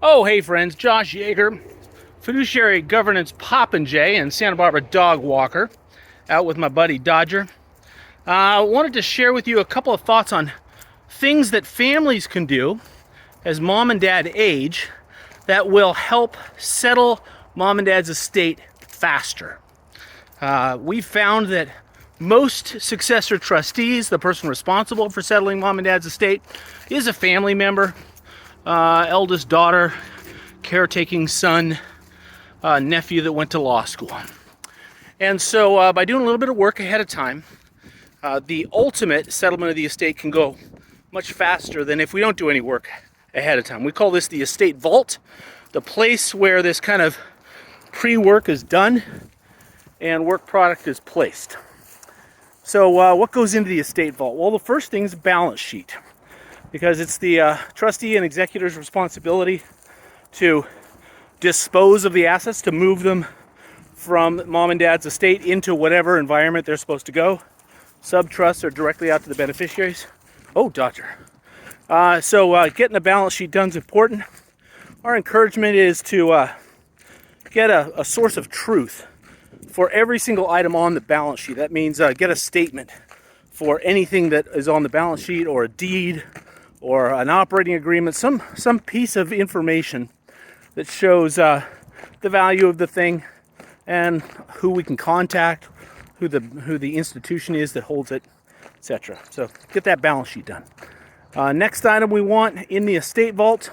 Oh, hey friends, Josh Yeager, fiduciary governance popinjay and Santa Barbara dog walker, out with my buddy Dodger. I wanted to share with you a couple of thoughts on things that families can do as mom and dad age that will help settle mom and dad's estate faster. We've found that most successor trustees, the person responsible for settling mom and dad's estate, is a family member. Eldest daughter, caretaking son, nephew that went to law school. And so by doing a little bit of work ahead of time, the ultimate settlement of the estate can go much faster than if we don't do any work ahead of time. We call this the estate vault, the place where this kind of pre-work is done and work product is placed. So what goes into the estate vault? Well, the first thing is a balance sheet, because it's the trustee and executor's responsibility to dispose of the assets, to move them from mom and dad's estate into whatever environment they're supposed to go, sub-trust or directly out to the beneficiaries. Oh, Dodger. So getting the balance sheet done is important. Our encouragement is to get a source of truth for every single item on the balance sheet. That means get a statement for anything that is on the balance sheet, or a deed, or an operating agreement, some piece of information that shows the value of the thing and who we can contact, who the institution is that holds it, etc. So get that balance sheet done. Next item we want in the estate vault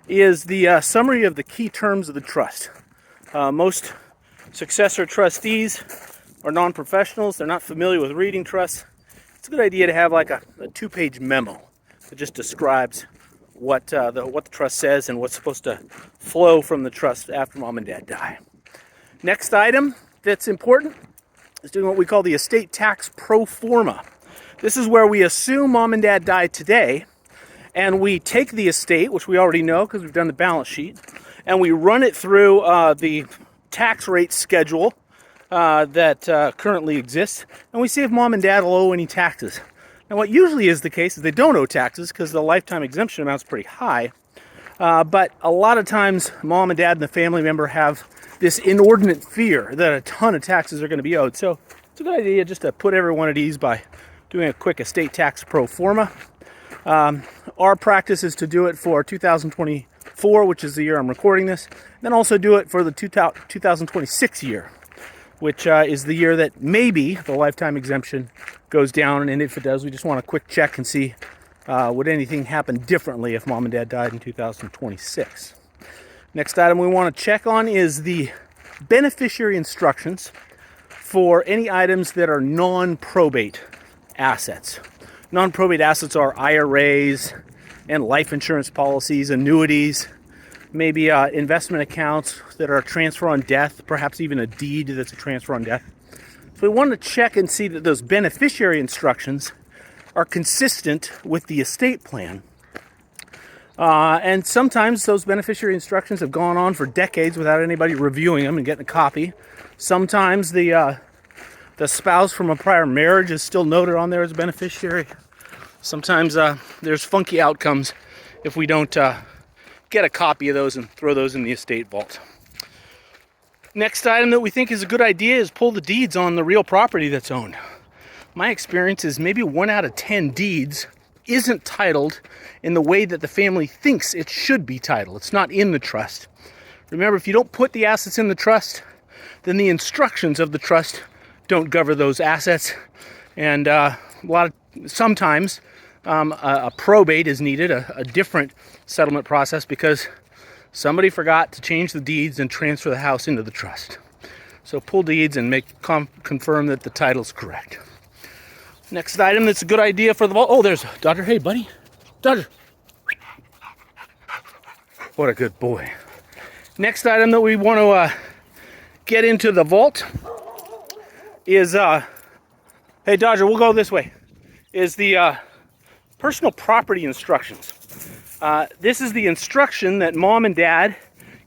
is the summary of the key terms of the trust. Most successor trustees are non-professionals. They're not familiar with reading trusts. It's a good idea to have like a 2-page memo that just describes what the trust says and what's supposed to flow from the trust after mom and dad die. Next item that's important is doing what we call the estate tax pro forma. This is where we assume mom and dad died today, and we take the estate, which we already know because we've done the balance sheet, and we run it through the tax rate schedule that currently exists, and we see if mom and dad will owe any taxes. Now, what usually is the case is they don't owe taxes because the lifetime exemption amount is pretty high. But a lot of times, mom and dad and the family member have this inordinate fear that a ton of taxes are going to be owed. So it's a good idea just to put everyone at ease by doing a quick estate tax pro forma. Our practice is to do it for 2024, which is the year I'm recording this, and then also do it for the 2026 year, which is the year that maybe the lifetime exemption goes down, and if it does, we just want a quick check and see would anything happen differently if mom and dad died in 2026. Next item we want to check on is the beneficiary instructions for any items that are non-probate assets. Non-probate assets are IRAs and life insurance policies, annuities, maybe investment accounts that are a transfer on death, perhaps even a deed that's a transfer on death. So we want to check and see that those beneficiary instructions are consistent with the estate plan. And sometimes those beneficiary instructions have gone on for decades without anybody reviewing them and getting a copy. Sometimes the spouse from a prior marriage is still noted on there as a beneficiary. Sometimes there's funky outcomes if we don't get a copy of those and throw those in the estate vault. Next item that we think is a good idea is pull the deeds on the real property that's owned. My experience is maybe 1 out of 10 deeds isn't titled in the way that the family thinks it should be titled. It's not in the trust. Remember, if you don't put the assets in the trust, then the instructions of the trust don't govern those assets. And sometimes a probate is needed, a different settlement process, because somebody forgot to change the deeds and transfer the house into the trust. So pull deeds and confirm that the title's correct. Next item that's a good idea for the vault. Oh, there's Dodger. Hey, buddy. Dodger. What a good boy. Next item that we want to get into the vault is, hey, Dodger, we'll go this way, is the personal property instructions. This is the instruction that mom and dad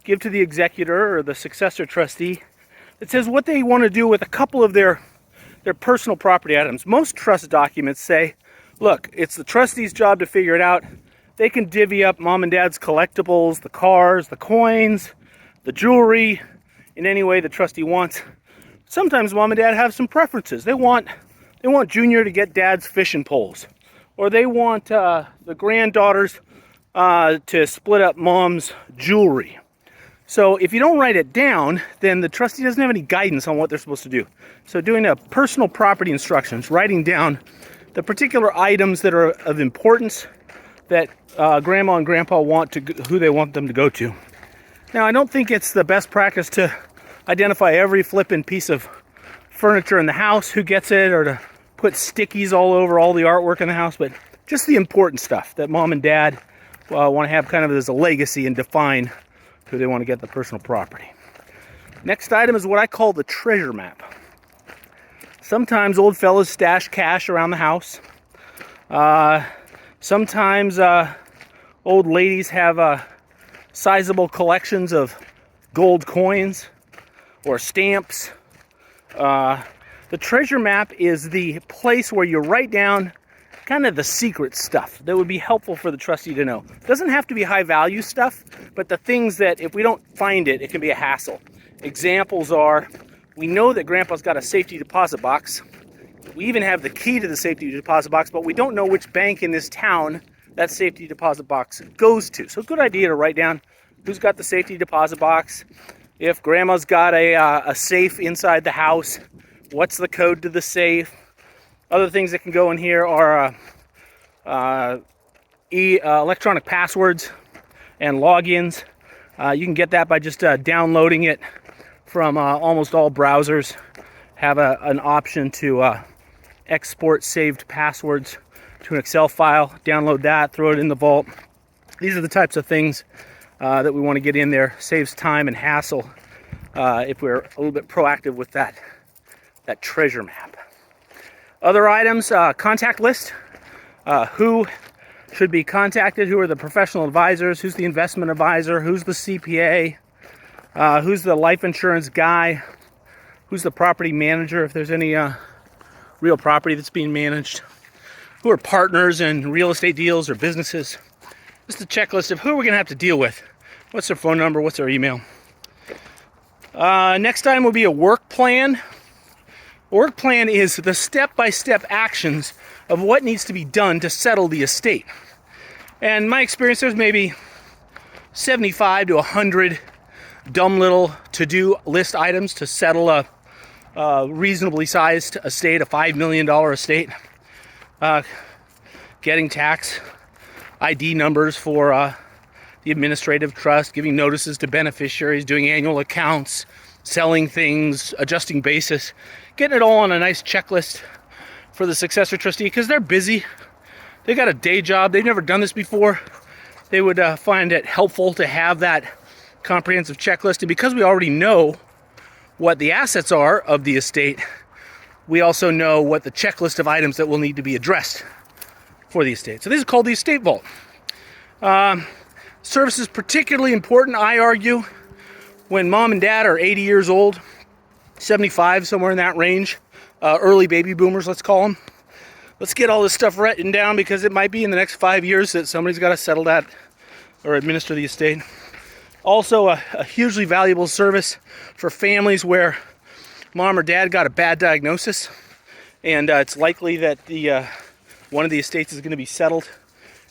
give to the executor or the successor trustee that says what they want to do with a couple of their personal property items. Most trust documents say, look, it's the trustee's job to figure it out. they can divvy up mom and dad's collectibles, the cars, the coins, the jewelry, in any way the trustee wants. Sometimes mom and dad have some preferences. They want Junior to get dad's fishing poles, or they want the granddaughters to split up mom's jewelry. So if you don't write it down, then the trustee doesn't have any guidance on what they're supposed to do. So doing a personal property instructions, writing down the particular items that are of importance that grandma and grandpa want to, who they want them to go to. Now, I don't think it's the best practice to identify every flippin' piece of furniture in the house, who gets it, or to put stickies all over all the artwork in the house, but just the important stuff that mom and dad want to have kind of as a legacy and define who they want to get the personal property. Next item is what I call the treasure map. Sometimes old fellas stash cash around the house. Sometimes old ladies have sizable collections of gold coins or stamps. The treasure map is the place where you write down kind of the secret stuff that would be helpful for the trustee to know. It doesn't have to be high value stuff, but the things that if we don't find it, it can be a hassle. Examples are, we know that grandpa's got a safety deposit box. We even have the key to the safety deposit box, but we don't know which bank in this town that safety deposit box goes to. So a good idea to write down who's got the safety deposit box. If grandma's got a safe inside the house, what's the code to the safe? Other things that can go in here are electronic passwords and logins. You can get that by just downloading it from almost all browsers. Have an option to export saved passwords to an Excel file. Download that, throw it in the vault. These are the types of things that we want to get in there. Saves time and hassle if we're a little bit proactive with that treasure map. Other items, contact list. Who should be contacted? Who are the professional advisors? Who's the investment advisor? Who's the CPA? Who's the life insurance guy? Who's the property manager if there's any real property that's being managed? Who are partners in real estate deals or businesses? Just a checklist of who we're going to have to deal with. What's their phone number? What's their email? Next time will be a work plan. A work plan is the step-by-step actions of what needs to be done to settle the estate. And in my experience, there's maybe 75 to 100 dumb little to-do list items to settle a reasonably sized estate, a $5 million estate. Getting tax ID numbers for the administrative trust, giving notices to beneficiaries, doing annual accounts, selling things, adjusting basis, getting it all on a nice checklist for the successor trustee, because they're busy. They got a day job. They've never done this before. They would find it helpful to have that comprehensive checklist. And because we already know what the assets are of the estate, we also know what the checklist of items that will need to be addressed for the estate. So this is called the EstateVault. Service is particularly important, I argue, when mom and dad are 80 years old, 75, somewhere in that range. Early baby boomers, let's call them. Let's get all this stuff written down, because it might be in the next 5 years that somebody's got to settle that or administer the estate. Also, a hugely valuable service for families where mom or dad got a bad diagnosis, and it's likely that one of the estates is going to be settled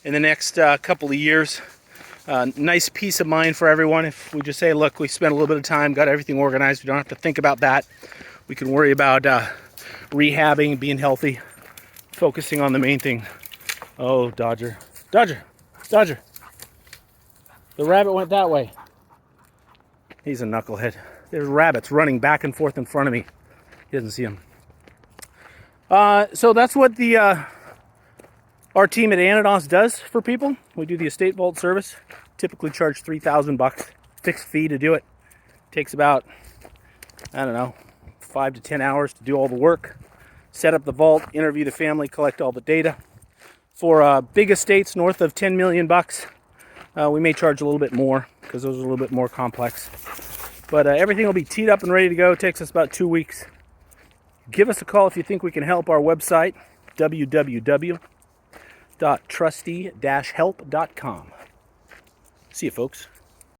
in the next couple of years. Nice peace of mind for everyone if we just say, look, we spent a little bit of time, got everything organized. We don't have to think about that. We can worry about rehabbing, being healthy, focusing on the main thing. Oh, Dodger. Dodger. Dodger. The rabbit went that way. He's a knucklehead. There's rabbits running back and forth in front of me. He doesn't see them. So that's what our team at Anados does for people. We do the EstateVault service. Typically charge $3,000 fixed fee to do it. Takes about, I don't know, 5 to 10 hours to do all the work. Set up the vault, interview the family, collect all the data. For big estates north of $10 million, we may charge a little bit more because those are a little bit more complex. But everything will be teed up and ready to go. It takes us about 2 weeks. Give us a call if you think we can help. Our website, www.EstateVault.com. www.trustee-help.com. See you, folks.